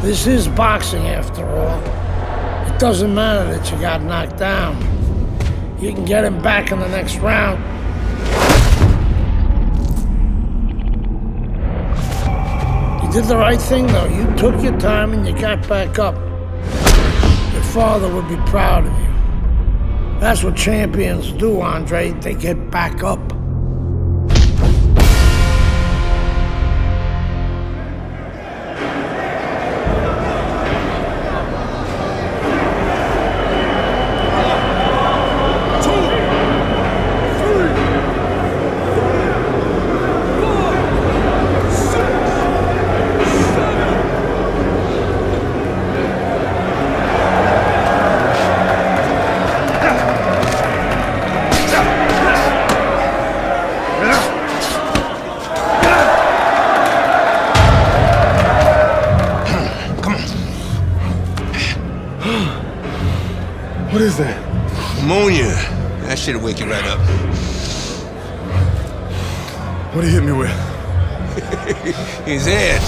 This is boxing after all. It doesn't matter that you got knocked down. You can get him back in the next round. You did the right thing though. You took your time and you got back up. Your father would be proud of you. That's what champions do, Andre. They get back up. What is that? Ammonia. That shit'll wake you right up. What did he hit me with? His head.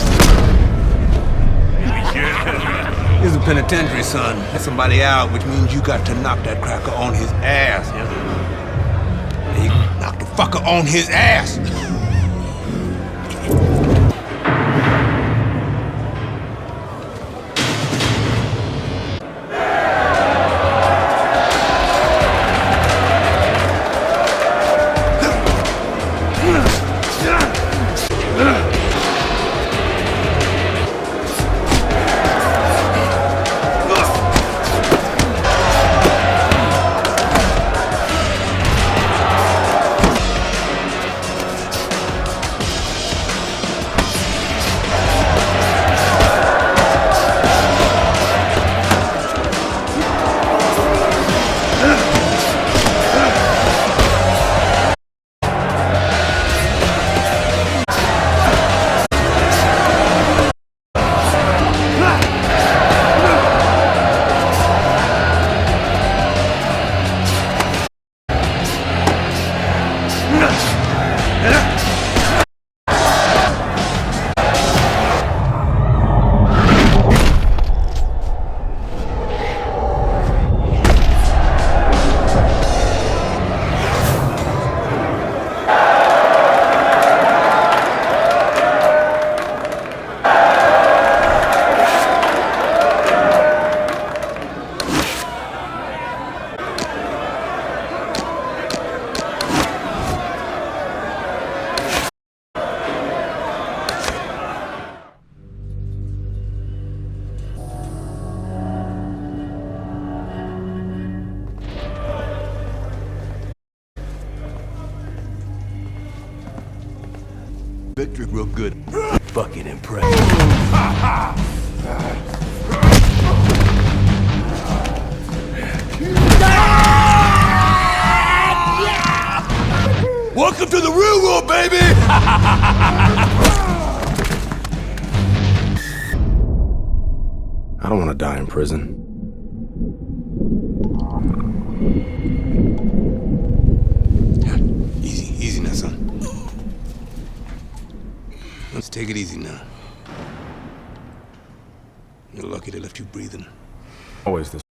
He's a penitentiary, son. Let somebody out, which means you got to knock that cracker on his ass. Yeah, you knock the fucker on his ass. Victor real good. Fucking impressed. Welcome to the real world, baby! I don't want to die in prison. Easy now, son. Let's take it easy now. You're lucky they left you breathing. Always this.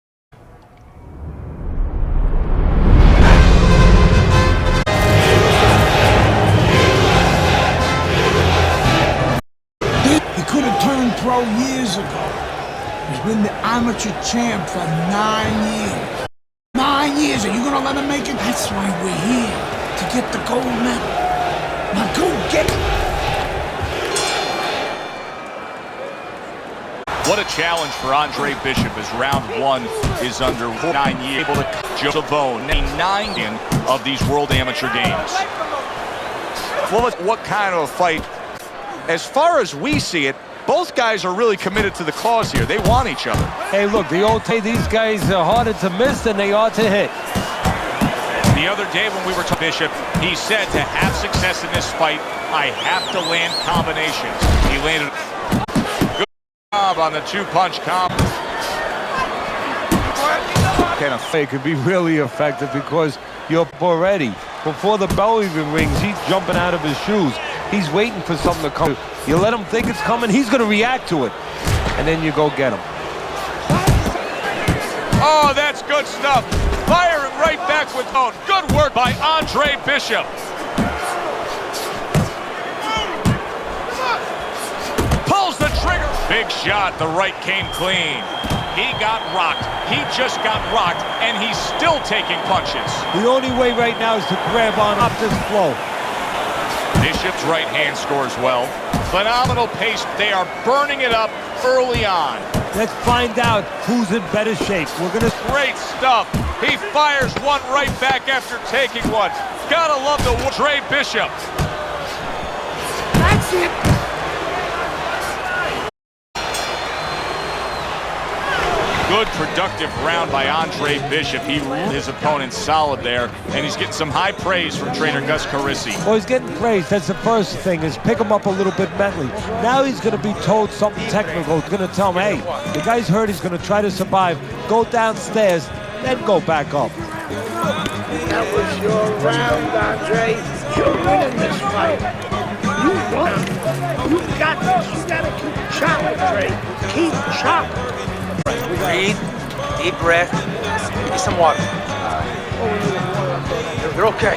He could have turned pro years ago. He's been the amateur champ for 9 years. 9 years, are you gonna let him make it? That's why we're here, to get the gold medal. Now go get it. What a challenge for Andre Bishop as round one is under 9 years. Able to Joseph Bone, 9 of these World Amateur Games. Well, what kind of a fight? As far as we see it, both guys are really committed to the cause here. They want each other. Hey, look, these guys are harder to miss than they are to hit. The other day when we were to Bishop, he said to have success in this fight, I have to land combinations. He landed good job on the two-punch combo. Kind of fake could be really effective because you're already, before the bell even rings, he's jumping out of his shoes. He's waiting for something to come. You let him think it's coming, he's going to react to it. And then you go get him. Oh, that's good stuff. Firing right back with bone. Good work by Andre Bishop. Pulls the trigger. Big shot. The right came clean. He got rocked. He just got rocked, and he's still taking punches. The only way right now is to grab on up this flow. Bishop's right hand scores well. Phenomenal pace. They are burning it up early on. Let's find out who's in better shape. We're gonna... Great stuff. He fires one right back after taking one. Gotta love the Andre Bishop. That's it. Good productive round by Andre Bishop. He ruled his opponent solid there, and he's getting some high praise from trainer Gus Carisi. Well, he's getting praised. That's the first thing, is pick him up a little bit mentally. Now he's going to be told something technical. He's going to tell him, hey, the guy's hurt. He's going to try to survive. Go downstairs, then go back up. That was your round, Andre. You're winning this fight. You won. You got this. You gotta keep chopping, Andre. Keep chopping. Breathe, deep breath, get some water. You're okay.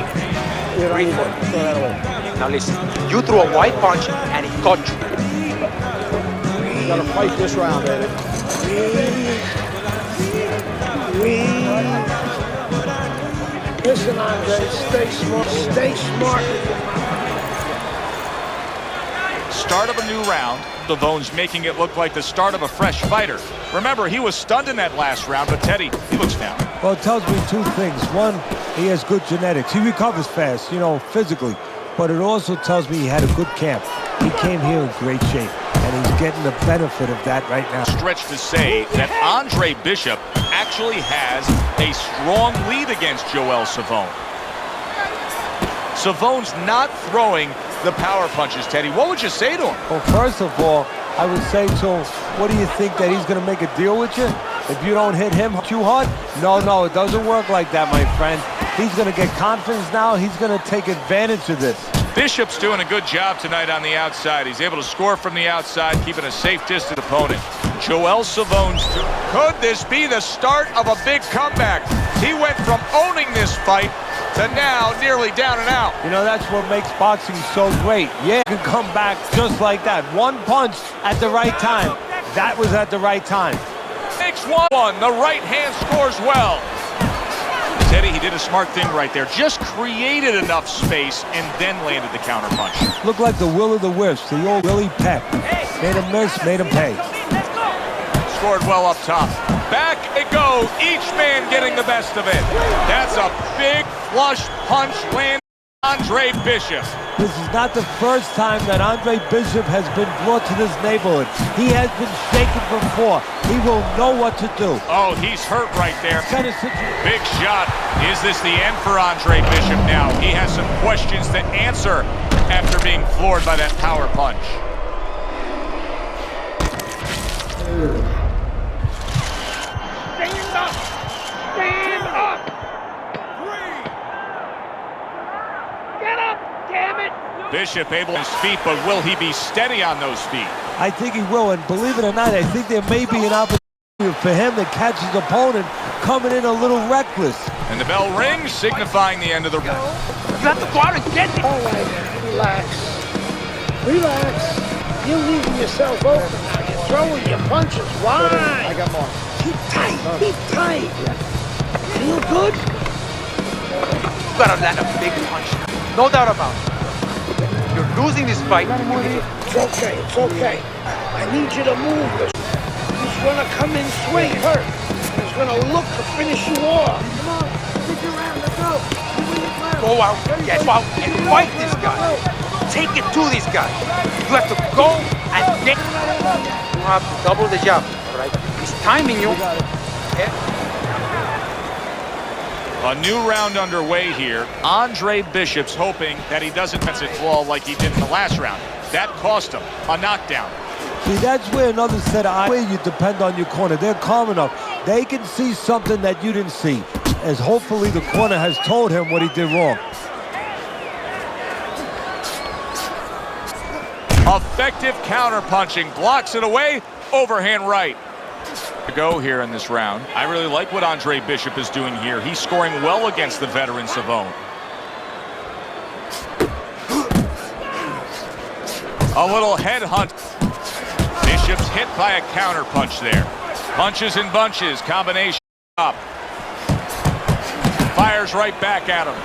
Breathe for it. Now listen, you threw a white punch and it caught you. You gotta fight this round, baby. Listen, Andre, stay smart. Stay smart. Start of a new round. Savone's making it look like the start of a fresh fighter. Remember, he was stunned in that last round, but Teddy, he looks down. Well, it tells me two things. One, he has good genetics. He recovers fast, you know, physically. But it also tells me he had a good camp. He came here in great shape, and he's getting the benefit of that right now. Stretch to say that Andre Bishop actually has a strong lead against Joel Savone. Savone's not throwing the power punches, Teddy. What would you say to him? Well, first of all, I would say to him, what do you think, that he's going to make a deal with you? If you don't hit him too hard? No, it doesn't work like that, my friend. He's going to get confidence now. He's going to take advantage of this. Bishop's doing a good job tonight on the outside. He's able to score from the outside, keeping a safe distance opponent. Joel Savone's could this be the start of a big comeback? He went from owning this fight to now nearly down and out. You know, that's what makes boxing so great. Yeah, you can come back just like that. One punch at the right time. That was at the right time. Makes one. The right hand scores well. Teddy, he did a smart thing right there. Just created enough space and then landed the counter punch. Looked like the will of the wisps, the old Willie Peck. Made him miss, made him pay. Scored well up top. Back it goes. Each man getting the best of it. That's a big flush punch land. Andre Bishop. This is not the first time that Andre Bishop has been brought to this neighborhood. He has been shaken before. He will know what to do. Oh, he's hurt right there. Big shot. Is this the end for Andre Bishop now? He has some questions to answer after being floored by that power punch. Stand up. Stand up. Get up, damn it. Bishop able on his feet, but will he be steady on those feet? I think he will, and believe it or not, I think there may be an opportunity for him to catch his opponent coming in a little reckless. And the bell rings, signifying the end of the round. You have to go out and get it. All right, relax. Relax. You're leaving yourself open now. You're throwing your punches wide. I got more. Keep tight. Keep tight. Feel good? You gotta land a big punch. No doubt about it. You're losing this fight. It's okay. It's okay. I need you to move this. He's gonna come in swing hurt. He's gonna look to finish you off. Come on. Take your round. Let's go. Go out, get out, and fight this guy. Take it to this guy. You have to go and get. You have to double the job, all right? He's timing you. Yeah. A new round underway here. Andre Bishop's hoping that he doesn't miss it claw like he did in the last round. That cost him a knockdown. See, that's where another set of eyes, where you depend on your corner. They're calm enough. They can see something that you didn't see, as hopefully the corner has told him what he did wrong. Effective counter-punching. Blocks it away. Overhand right. To go here in this round. I really like what Andre Bishop is doing here. He's scoring well against the veteran Savone. A little headhunt. Bishop's hit by a counter punch there. Punches and bunches. Combination up. Fires right back at him.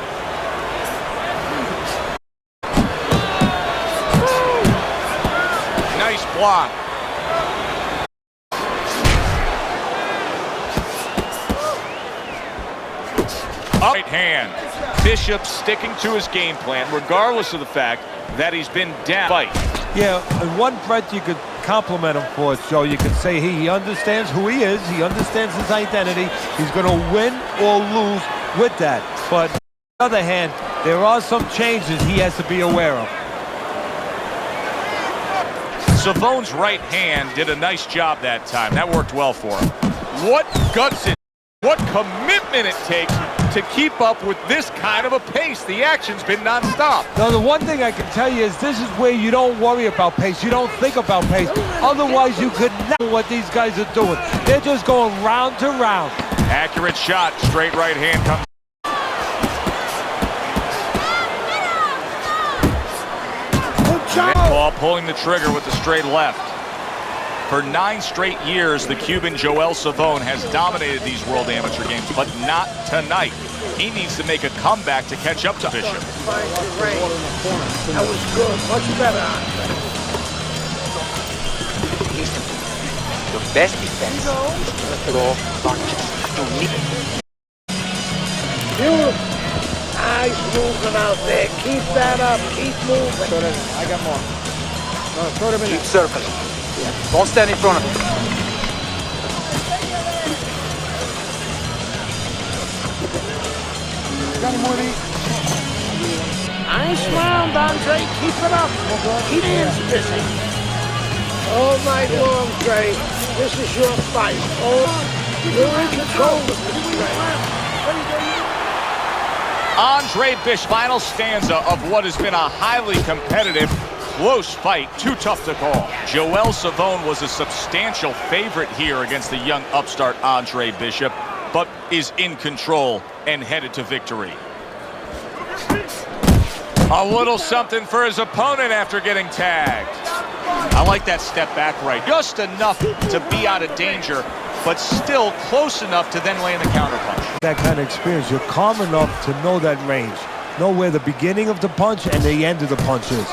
Nice block. Right hand. Bishop sticking to his game plan, regardless of the fact that he's been down. Fight. Yeah, in one breath you could compliment him for it, Joe. You could say he understands who he is. He understands his identity. He's going to win or lose with that. But on the other hand, there are some changes he has to be aware of. Savone's right hand did a nice job that time. That worked well for him. What guts it, what commitment it takes to keep up with this kind of a pace. The action's been nonstop. Now, the one thing I can tell you is this is where you don't worry about pace. You don't think about pace. Otherwise, you could know what these guys are doing. They're just going round to round. Accurate shot. Straight right hand comes. Paul pulling the trigger with the straight left. For 9 straight years, the Cuban Joel Savone has dominated these World Amateur Games, but not tonight. He needs to make a comeback to catch up to Bishop. That was good. Much better. The best defense is to throw punches. You need Nice movement out there. Keep that up. Keep moving. I got more. No, throw them in. keep circling. Don't stand in front of him. Got any more of these? Nice round, Andre. Keep it up. Keep hands busy. All night long, Dre. This is your fight. Oh, you're in control of this, Dre. Andre Bishop, final stanza of what has been a highly competitive, close fight. Too tough to call. Joel Savone was a substantial favorite here against the young upstart Andre Bishop, but is in control and headed to victory. A little something for his opponent after getting tagged. I like that step back right. Just enough to be out of danger, but still close enough to then land the counterpunch. That kind of experience, you're calm enough to know that range. Know where the beginning of the punch and the end of the punch is.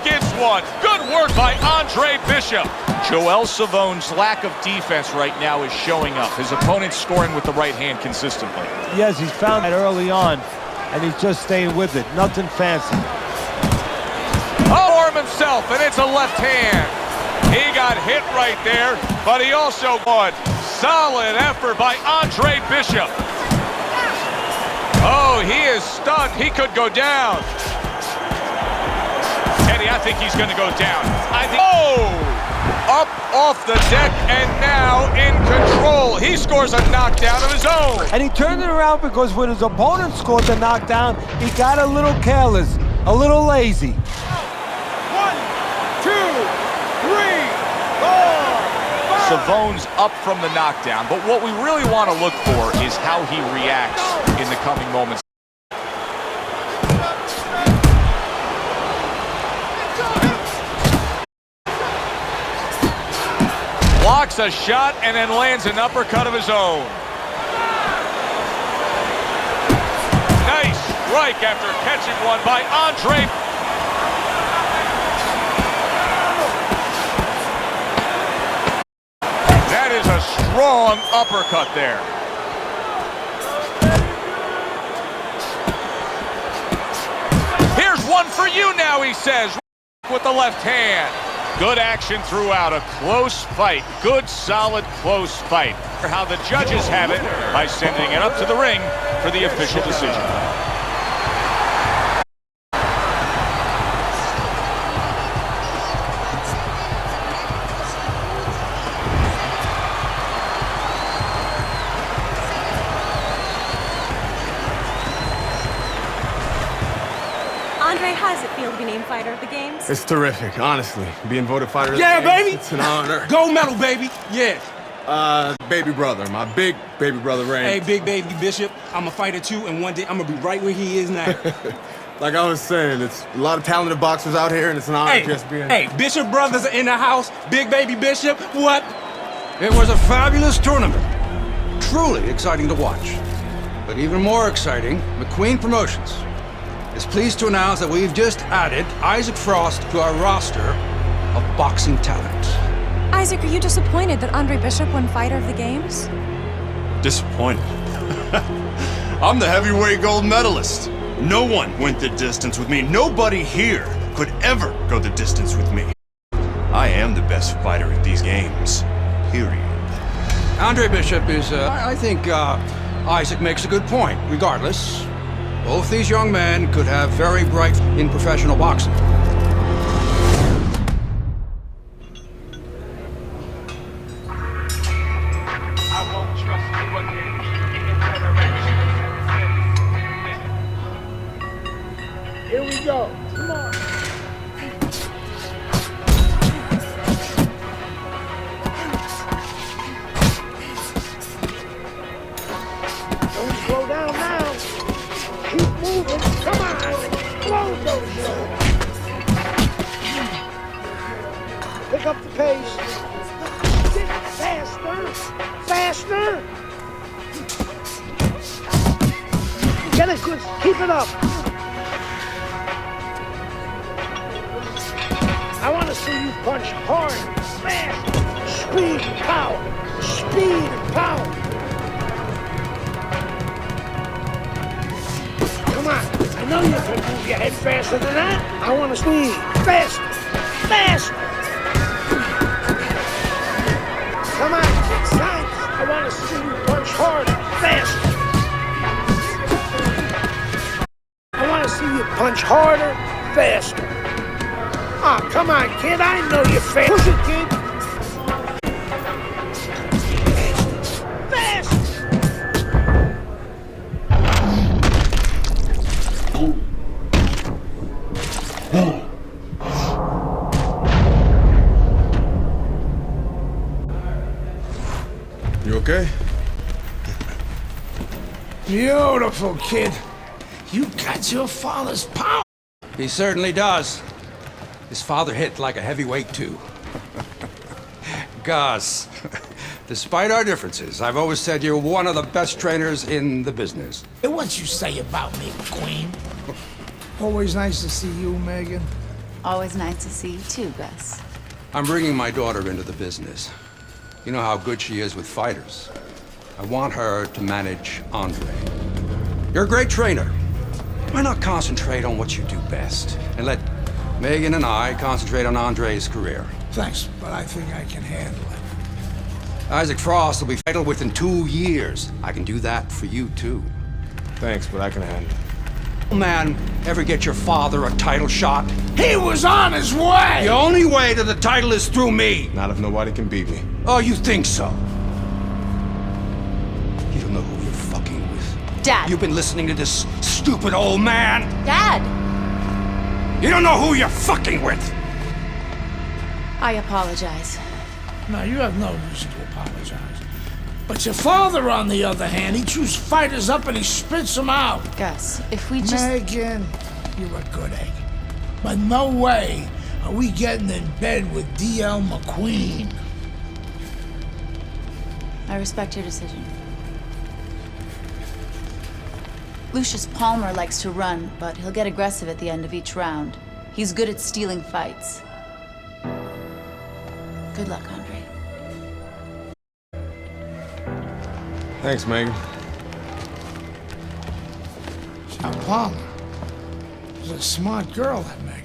Gets one. Good work by Andre Bishop. Joel Savone's lack of defense right now is showing up. His opponent's scoring with the right hand consistently. Yes, he's found that early on, and he's just staying with it. Nothing fancy. Arm himself, and it's a left hand. He got hit right there, but he also won. Solid effort by Andre Bishop. Oh, he is stunned. He could go down. Teddy, I think he's going to go down. Up off the deck and now in control. He scores a knockdown of his own. And he turned it around because when his opponent scored the knockdown, he got a little careless, a little lazy. 1, 2, 3, 4. Savone's up from the knockdown, but what we really want to look for is how he reacts in the coming moments. Blocks a shot and then lands an uppercut of his own. Nice strike after catching one by Andre. That is a strong uppercut there. Here's one for you now, he says, with the left hand. Good action throughout, a close fight. Good, solid, close fight. How the judges have it by sending it up to the ring for the official decision. Andre how does it feel to be named Fighter of the Games? It's terrific, honestly. Being voted fighter of Yeah, the Games, baby. It's an honor. Gold medal, baby. Yeah. Baby brother, my big baby brother Ray. Hey, big baby Bishop, I'm a fighter too, and one day I'm gonna be right where he is now. Like I was saying, it's a lot of talented boxers out here, and it's an honor just being... Hey, Bishop brothers are in the house. Big baby Bishop, what? It was a fabulous tournament. Truly exciting to watch. But even more exciting, McQueen Promotions is pleased to announce that we've just added Isaac Frost to our roster of boxing talent. Isaac, are you disappointed that Andre Bishop won Fighter of the Games? Disappointed. I'm the heavyweight gold medalist. No one went the distance with me. Nobody here could ever go the distance with me. I am the best fighter at these games. Period. Andre Bishop is, I think, Isaac makes a good point. Regardless, both these young men could have very bright in professional boxing. Here we go. Come on. Don't slow down now. Keep moving. Come on. Slow those shows. Pick up the pace. Get faster. Faster. Get it good. Keep it up. I want to see you punch hard, fast, speed, power, speed, power. Come on, I know you can move your head faster than that. I want to speed, fast, fast. Come on, take sides. I want to see you punch hard, fast. I want to see you punch harder, faster. Ah, oh, come on, kid. I know you're fast. Push it, kid. Fast. You okay? Beautiful, kid. You got your father's power. He certainly does. His father hit like a heavyweight, too. Gus, despite our differences, I've always said you're one of the best trainers in the business. And what you say about me, Queen? Always nice to see you, Megan. Always nice to see you too, Gus. I'm bringing my daughter into the business. You know how good she is with fighters. I want her to manage Andre. You're a great trainer. Why not concentrate on what you do best and let Megan and I concentrate on Andre's career? Thanks, but I think I can handle it. Isaac Frost will be fatal within 2 years. I can do that for you, too. Thanks, but I can handle it. Man, ever get your father a title shot? He was on his way! The only way to the title is through me. Not if nobody can beat me. Oh, you think so? You don't know who you're fucking with. Dad! You've been listening to this stupid old man. Dad! You don't know who you're fucking with. I apologize. No, you have no reason to apologize. But your father, on the other hand, he chews fighters up and he spits them out. Gus, if we just... Megan, you're a good egg. But no way are we getting in bed with D.L. McQueen. I respect your decision. Lucius Palmer likes to run, but he'll get aggressive at the end of each round. He's good at stealing fights. Good luck, Andre. Thanks, Megan. Now, Palmer is a smart girl, that Megan.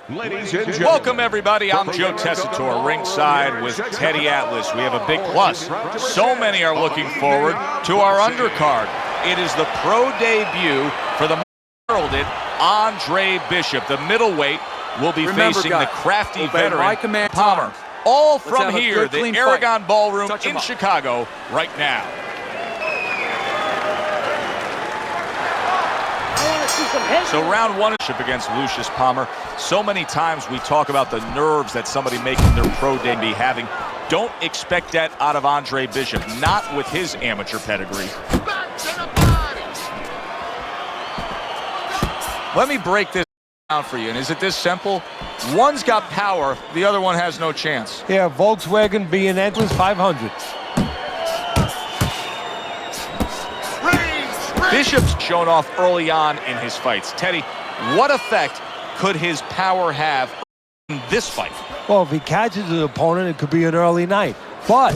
Ladies and gentlemen, welcome everybody. I'm Joe Tessitore, ringside with Teddy Atlas. We have a big plus. So many are looking forward to our undercard. It is the pro debut for the heralded Andre Bishop, the middleweight will be facing the crafty veteran my command Palmer. All from here, the clean Aragon Ballroom Touch 'em in up. Chicago right now. So round one against Lucius Palmer. So many times we talk about the nerves that somebody making their pro day be having. Don't expect that out of Andre Bishop, not with his amateur pedigree. Let me break this down for you, and is it this simple? One's got power, the other one has no chance. Yeah, Volkswagen being Endless 500. Bishop's shown off early on in his fights. Teddy, what effect could his power have in this fight? Well, if he catches his opponent, it could be an early night. But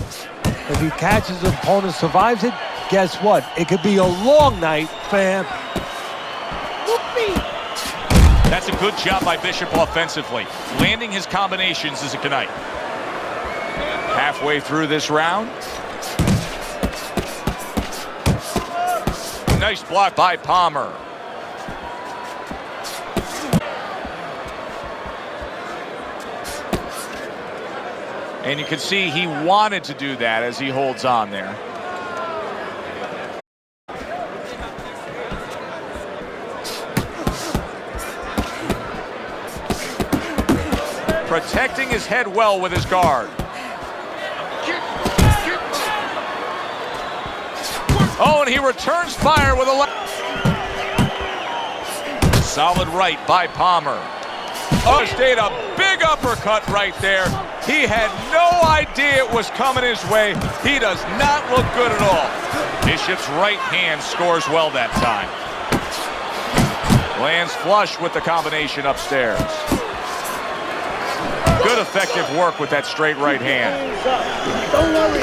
if he catches his opponent, survives it, guess what? It could be a long night, fam. That's a good job by Bishop offensively. Landing his combinations is a good night. Halfway through this round. Nice block by Palmer. And you can see he wanted to do that as he holds on there. Protecting his head well with his guard. Oh, and he returns fire with a left. Solid right by Palmer. Oh, stayed a big uppercut right there. He had no idea it was coming his way. He does not look good at all. Bishop's right hand scores well that time. Lands flush with the combination upstairs. Good effective work with that straight right hand.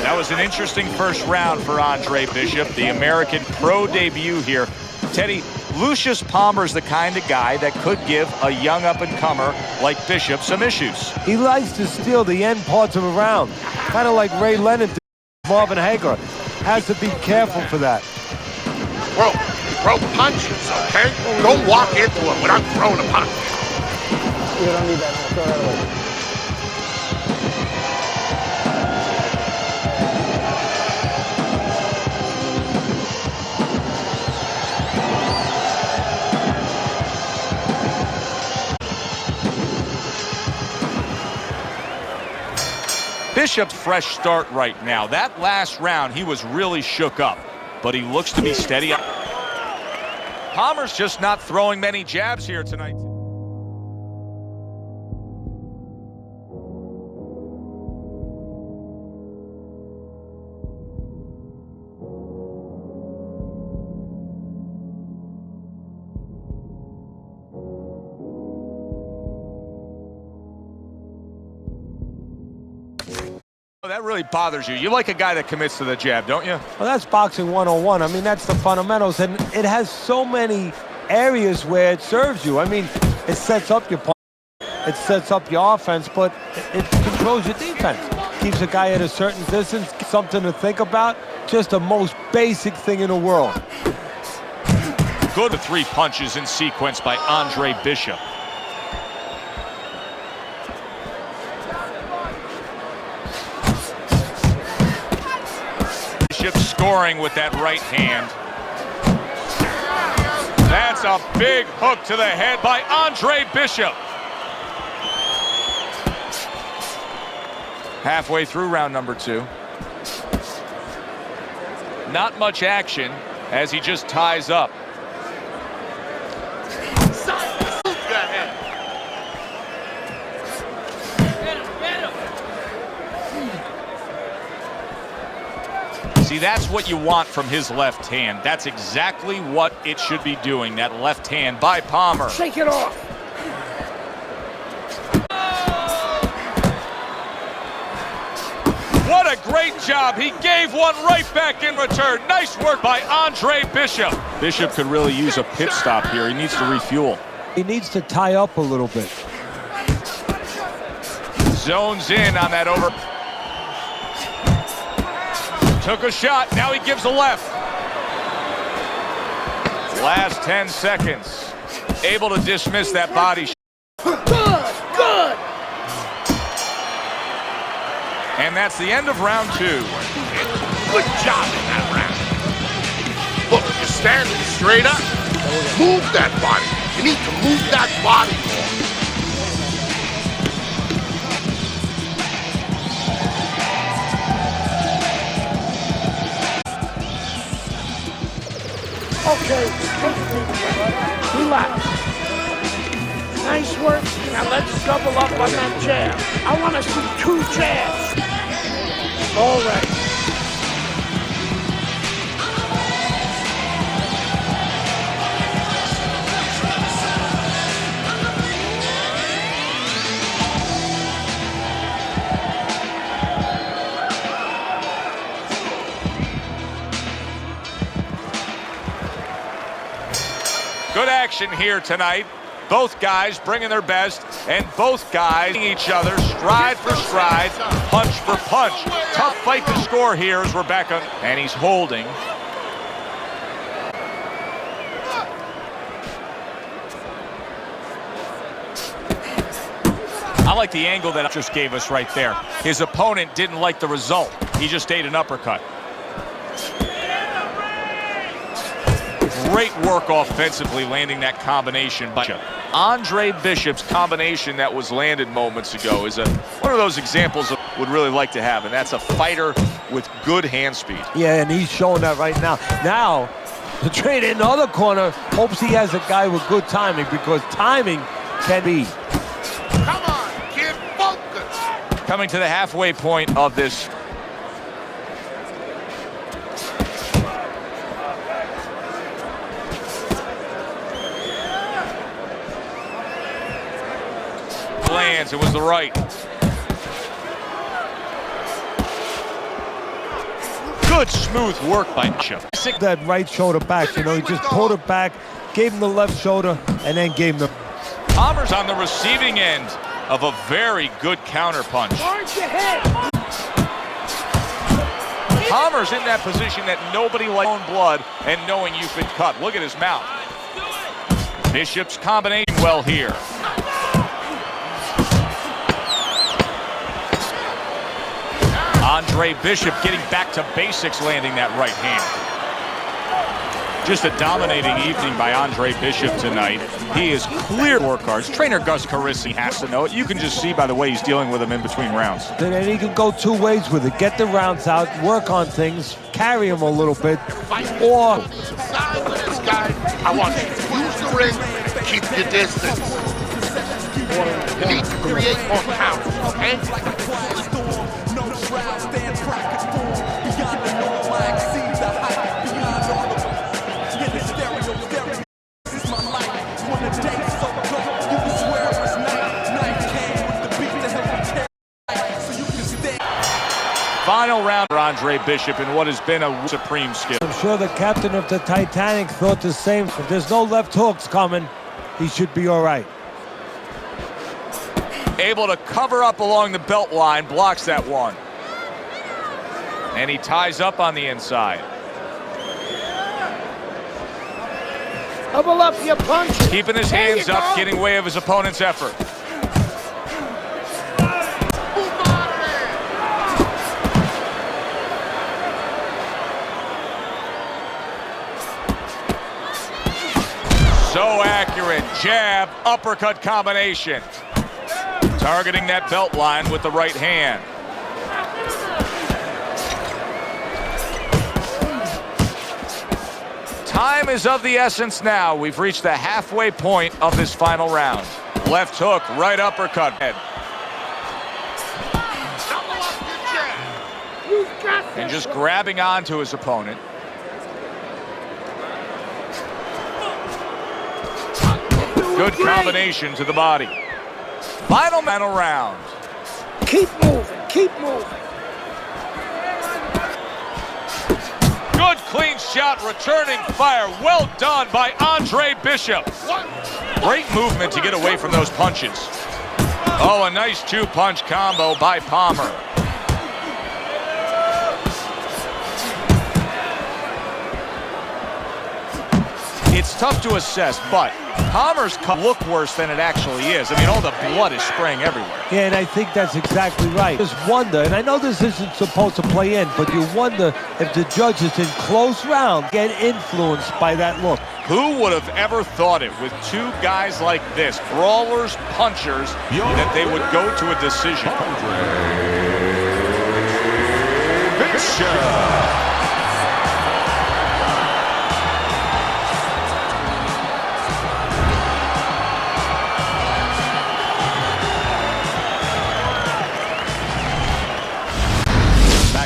That was an interesting first round for Andre Bishop, the American pro debut here. Teddy, Lucius Palmer's the kind of guy that could give a young up-and-comer like Bishop some issues. He likes to steal the end parts of a round, kind of like Ray Leonard did with Marvin Hagler. Has to be careful for that. Throw punches, okay? Don't walk into it without throwing a punch. You don't need that. Throw that away. Bishop's fresh start right now. That last round, he was really shook up, but he looks to be steady. Palmer's just not throwing many jabs here tonight. That really bothers you. You like a guy that commits to the jab, don't you? Well, that's boxing 101. I mean, that's the fundamentals, and it has so many areas where it serves you. I mean, it sets up your punch, it sets up your offense, but it controls your defense. Keeps a guy at a certain distance, something to think about. Just the most basic thing in the world. Good 3 punches in sequence by Andre Bishop. Bishop scoring with that right hand. That's a big hook to the head by Andre Bishop. Halfway through round number 2. Not much action as he just ties up. See, that's what you want from his left hand. That's exactly what it should be doing, that left hand by Palmer. Shake it off. What a great job. He gave one right back in return. Nice work by Andre Bishop. Bishop could really use a pit stop here. He needs to refuel. He needs to tie up a little bit. Zones in on that over. Took a shot, now he gives a left. Last 10 seconds. Able to dismiss that body shot. And that's the end of round 2. Good job in that round. Look, you're standing straight up. Move that body. You need to move that body more. Okay, relax. Nice work. Now let's double up on that jab. I want to see 2 jabs. All right. Good action here tonight. Both guys bringing their best, and both guys each other stride for stride, punch for punch. Tough fight to score here is Rebecca, and he's holding. I like the angle that just gave us right there. His opponent didn't like the result. He just ate an uppercut. Great work offensively landing that combination by Andre Bishop's combination that was landed moments ago is one of those examples I would really like to have, and that's a fighter with good hand speed. Yeah, and he's showing that right now. Now, the trainer in the other corner hopes he has a guy with good timing, because timing can be. Come on, kid, focus. Coming to the halfway point of this. Lands, it was the right. Good smooth work by Bishop. That right shoulder back, you know, he just pulled it back, gave him the left shoulder, and then gave him the... Palmer's on the receiving end of a very good counter punch. Palmer's in that position that nobody likes, own blood and knowing you've been cut. Look at his mouth. Bishop's combination well here. Andre Bishop getting back to basics, landing that right hand. Just a dominating evening by Andre Bishop tonight. He is clear scorecards. Trainer Gus Carissi has to know it. You can just see by the way he's dealing with him in between rounds. Then he can go 2 ways with it. Get the rounds out, work on things, carry him a little bit, or... Side with this guy. I want you to use the ring, keep your distance. You need to create more counters, okay? Final round for Andre Bishop in what has been a supreme skill. I'm sure the captain of the Titanic thought the same. If there's no left hooks coming, he should be all right. Able to cover up along the belt line, blocks that one. And he ties up on the inside. Double up your punch. Keeping his hands up, getting way of his opponent's effort. So accurate. Jab, uppercut combination. Targeting that belt line with the right hand. Time is of the essence now. We've reached the halfway point of this final round. Left hook, right uppercut. And just grabbing onto his opponent. Good combination to the body. Final round. Keep moving, keep moving. Good clean shot, returning fire. Well done by Andre Bishop. Great movement to get away from those punches. Oh, a nice 2-punch combo by Palmer. It's tough to assess, but Palmer's cut look worse than it actually is. I mean, all the blood is spraying everywhere. Yeah, and I think that's exactly right. Just wonder, and I know this isn't supposed to play in, but you wonder if the judges in close round get influenced by that look. Who would have ever thought it with two guys like this, brawlers, punchers, that they would go to a decision? Bishop.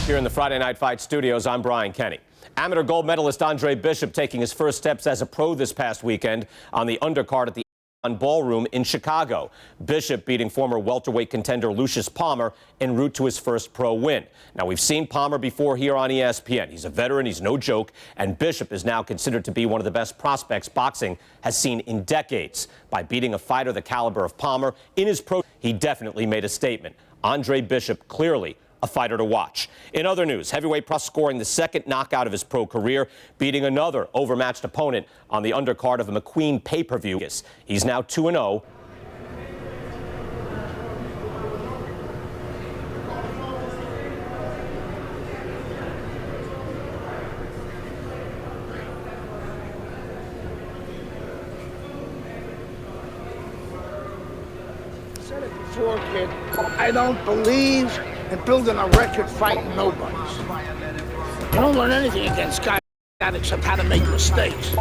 Here in the Friday Night Fight studios, I'm Brian Kenny. Amateur gold medalist Andre Bishop taking his first steps as a pro this past weekend on the undercard at the Ballroom in Chicago. Bishop beating former welterweight contender Lucius Palmer en route to his first pro win. Now, we've seen Palmer before here on ESPN. He's a veteran, he's no joke, and Bishop is now considered to be one of the best prospects boxing has seen in decades. By beating a fighter the caliber of Palmer in his pro, he definitely made a statement. Andre Bishop clearly a fighter to watch. In other news, heavyweight pro scoring the second knockout of his pro career, beating another overmatched opponent on the undercard of a McQueen pay-per-view. He's now 2-0. I said it before, kid. I don't believe in building a record fighting nobodies. You don't learn anything against guys like that except how to make mistakes.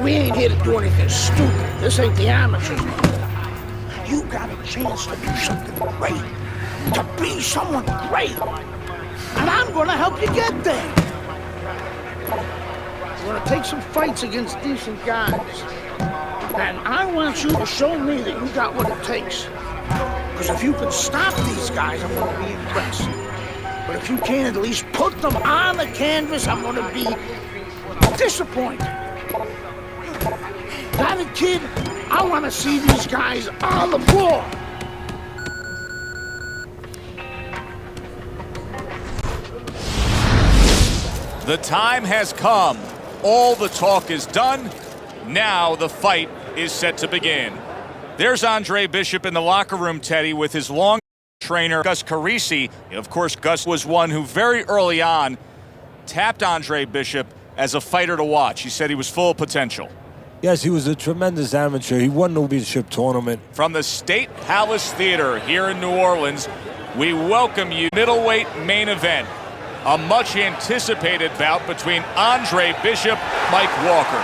We ain't here to do anything stupid. This ain't the amateurs. You got a chance to do something great, to be someone great, and I'm gonna help you get there. We're gonna take some fights against decent guys, and I want you to show me that you got what it takes. Because if you can stop these guys, I'm going to be impressed. But if you can't at least put them on the canvas, I'm going to be disappointed. Got it, kid? I want to see these guys on the floor. The time has come. All the talk is done. Now the fight is set to begin. There's Andre Bishop in the locker room, Teddy, with his long trainer, Gus Carisi. Of course, Gus was one who very early on tapped Andre Bishop as a fighter to watch. He said he was full of potential. Yes, he was a tremendous amateur. He won the Bishop tournament. From the State Palace Theater here in New Orleans, we welcome you middleweight main event. A much anticipated bout between Andre Bishop, Mike Walker.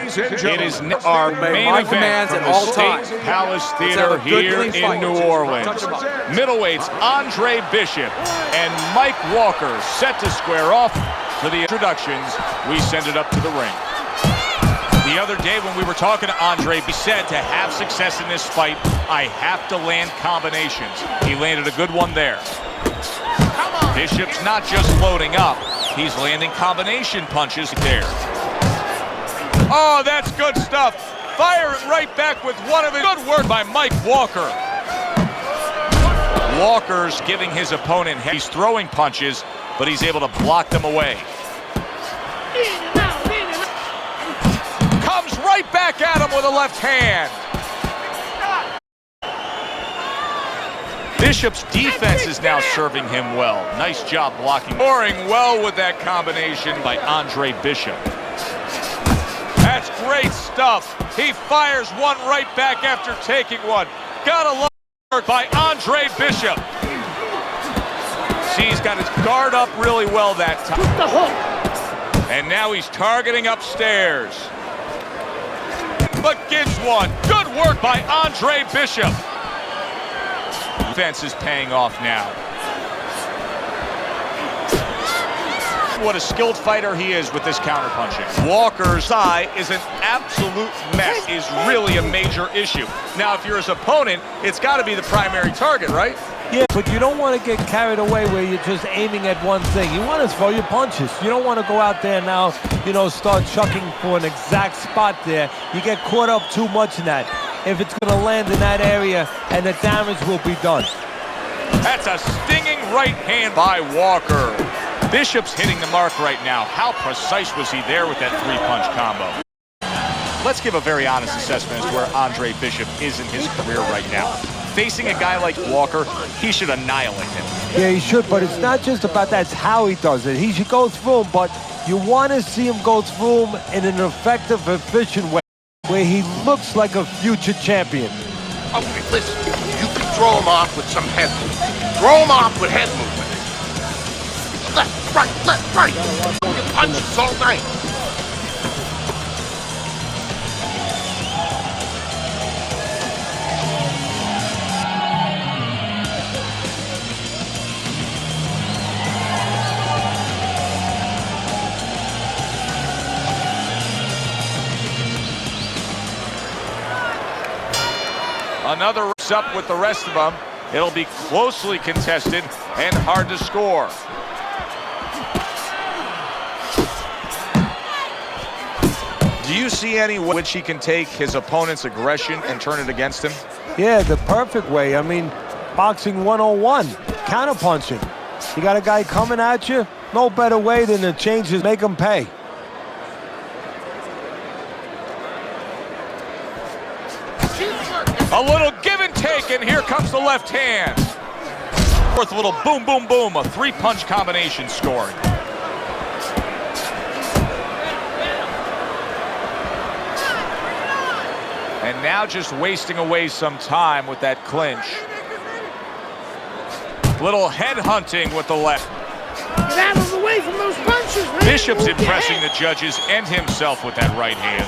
It is our main event from the State Palace Theater here in New Orleans. Middleweights Andre Bishop and Mike Walker set to square off. For the introductions, we send it up to the ring. The other day when we were talking to Andre, he said to have success in this fight, I have to land combinations. He landed a good one there. Bishop's not just loading up, he's landing combination punches there. Oh, that's good stuff. Fire it right back with one of his. Good work by Mike Walker. Walker's giving his opponent. He's throwing punches, but he's able to block them away. Comes right back at him with a left hand. Bishop's defense is now serving him well. Nice job blocking. Scoring well with that combination by Andre Bishop. That's great stuff. He fires one right back after taking one. Gotta love work by Andre Bishop. See, he's got his guard up really well that time. The hook. And now he's targeting upstairs. But gets one. Good work by Andre Bishop. Defense is paying off now. What a skilled fighter he is with this counterpunching. Walker's eye is an absolute mess, is really a major issue. Now, if you're his opponent, it's got to be the primary target, right? Yeah, but you don't want to get carried away where you're just aiming at one thing. You want to throw your punches. You don't want to go out there now, start chucking for an exact spot there. You get caught up too much in that. If it's going to land in that area, and the damage will be done. That's a stinging right hand by Walker. Bishop's hitting the mark right now. How precise was he there with that three-punch combo? Let's give a very honest assessment as to where Andre Bishop is in his career right now. Facing a guy like Walker, he should annihilate him. Yeah, he should, but it's not just about that's how he does it. He should go through him, but you want to see him go through him in an effective, efficient way, where he looks like a future champion. Okay, listen, you can throw him off with some head movement. Throw him off with head movement. Left, right. You punches all night. Another up with the rest of them. It'll be closely contested and hard to score. Do you see any way which he can take his opponent's aggression and turn it against him? Yeah, the perfect way. I mean, boxing 101, counterpunching. You got a guy coming at you, no better way than to change his, make him pay. A little give and take, and here comes the left hand. Fourth little boom, boom, boom, a three-punch combination scored. And now just wasting away some time with that clinch. Little head hunting with the left. Get out of the way from those punches, man. Bishop's impressing the judges and himself with that right hand.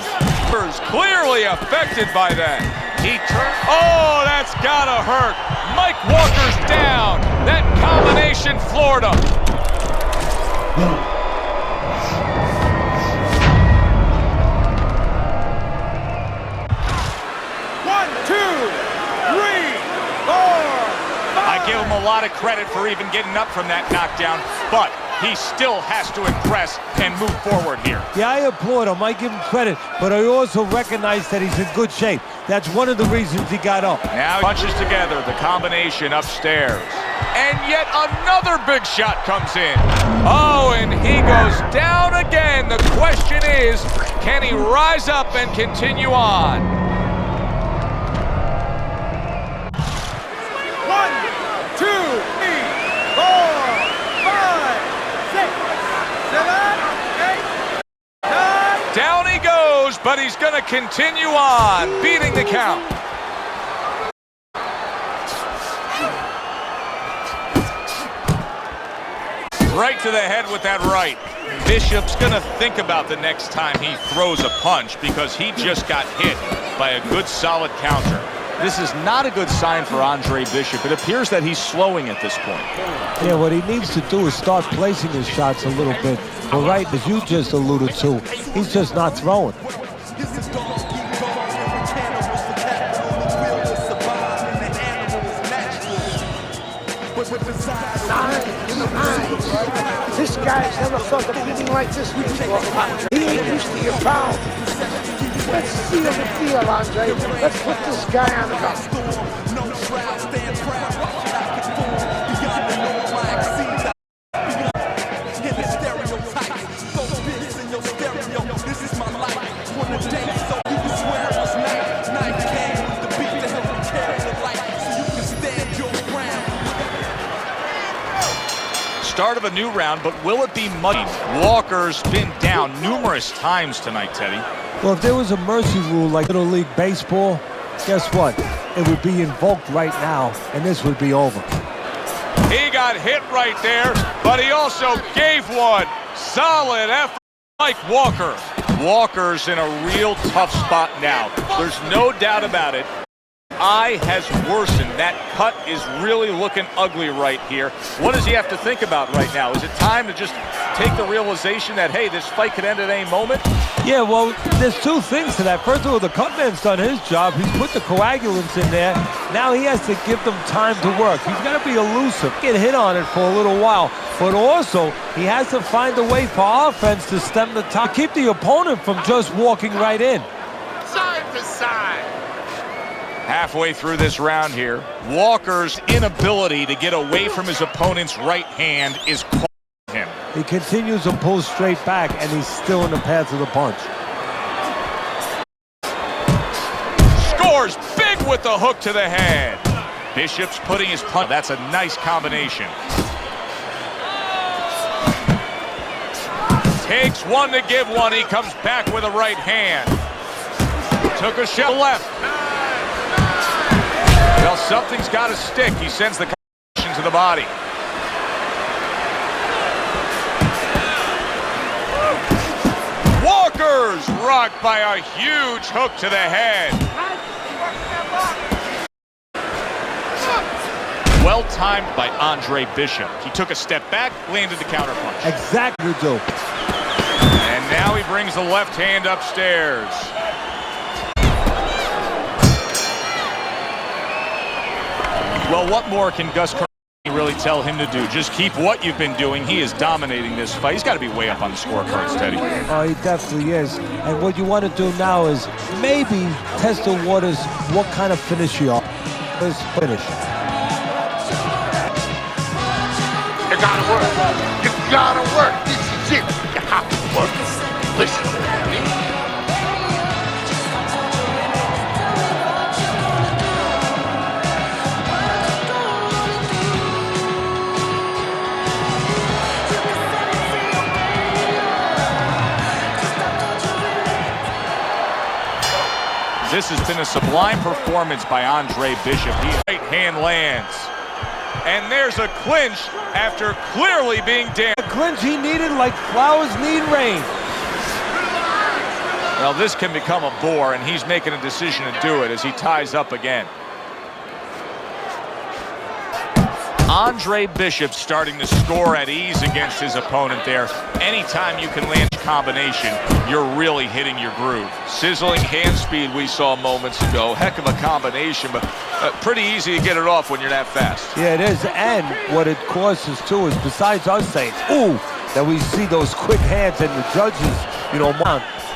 Clearly affected by that. He turned. Oh, that's gotta hurt. Mike Walker's down. That combination floored him. One, two, three, four, five. I give him a lot of credit for even getting up from that knockdown, but he still has to impress and move forward here. Yeah, I applaud him. I give him credit, but I also recognize that he's in good shape. That's one of the reasons he got up. Now punches together, the combination upstairs. And yet another big shot comes in. Oh, and he goes down again. The question is, can he rise up and continue on? One, two, three, four, five, six, seven, eight, nine. Down he goes, but he's going to continue on, beating the count. Right to the head with that right. Bishop's going to think about the next time he throws a punch because he just got hit by a good solid counter. This is not a good sign for Andre Bishop. It appears that he's slowing at this point. Yeah, what he needs to do is start placing his shots a little bit. But right, as you just alluded to, he's just not throwing. This guy's never felt a beating like this before. He ain't used to your power. Let's see the feel, Andre. Let's put this guy on the ground. Start of a new round, but will it be muddy? Walker's been down numerous times tonight, Teddy. Well, if there was a mercy rule like Little League Baseball, guess what? It would be invoked right now, and this would be over. He got hit right there, but he also gave one. Solid effort, Mike Walker. Walker's in a real tough spot now. There's no doubt about it. Eye has worsened. That cut is really looking ugly right here. What does he have to think about right now? Is it time to just take the realization that, hey, this fight could end at any moment? Yeah, well, there's two things to that. First of all, the cutman's done his job. He's put the coagulants in there. Now he has to give them time to work. He's got to be elusive, get hit on it for a little while. But also, he has to find a way for offense to stem the top, keep the opponent from just walking right in. Side to side. Halfway through this round here, Walker's inability to get away from his opponent's right hand is costing him. He continues to pull straight back, and he's still in the path of the punch. Scores big with the hook to the head. Bishop's putting his punch. That's a nice combination. Takes one to give one. He comes back with a right hand. Took a shot left. Well, something's got to stick. He sends the combination to the body. Walker's rocked by a huge hook to the head. Well timed by Andre Bishop. He took a step back, landed the counterpunch. Exactly, Joe. And now he brings the left hand upstairs. Well, what more can Gus really tell him to do? Just keep what you've been doing. He is dominating this fight. He's got to be way up on the scorecards, Teddy. Oh, he definitely is. And what you want to do now is maybe test the waters, what kind of finish you are. Finish. You gotta work. You gotta work. This is it. You have to work. Listen to me. This has been a sublime performance by Andre Bishop. The right hand lands. And there's a clinch after clearly being damaged. The clinch he needed like flowers need rain. Well, this can become a bore, and he's making a decision to do it as he ties up again. Andre Bishop starting to score at ease against his opponent there. Anytime you can land a combination, you're really hitting your groove. Sizzling hand speed we saw moments ago. Heck of a combination, but pretty easy to get it off when you're that fast. Yeah, it is. And what it causes, too, is besides us saying, ooh, that we see those quick hands and the judges, you know,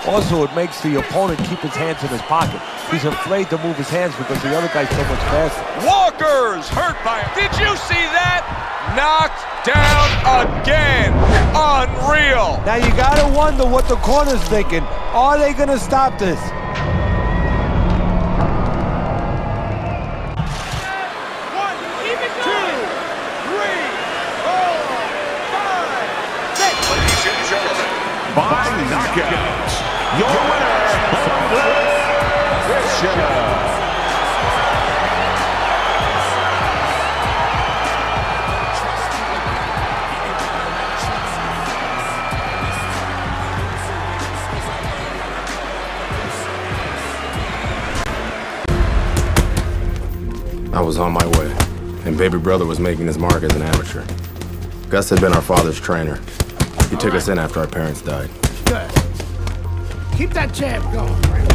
also it makes the opponent keep his hands in his pocket. He's afraid to move his hands because the other guy's so much faster. Walker's hurt by it. Did you see that? Knocked down again. Unreal. Now you gotta wonder what the corner's thinking. Are they gonna stop this? By knockout, your winner, Andre Bishop. I was on my way, and baby brother was making his mark as an amateur. Gus had been our father's trainer. He took us in after our parents died. Good. Keep that jab going, Frank.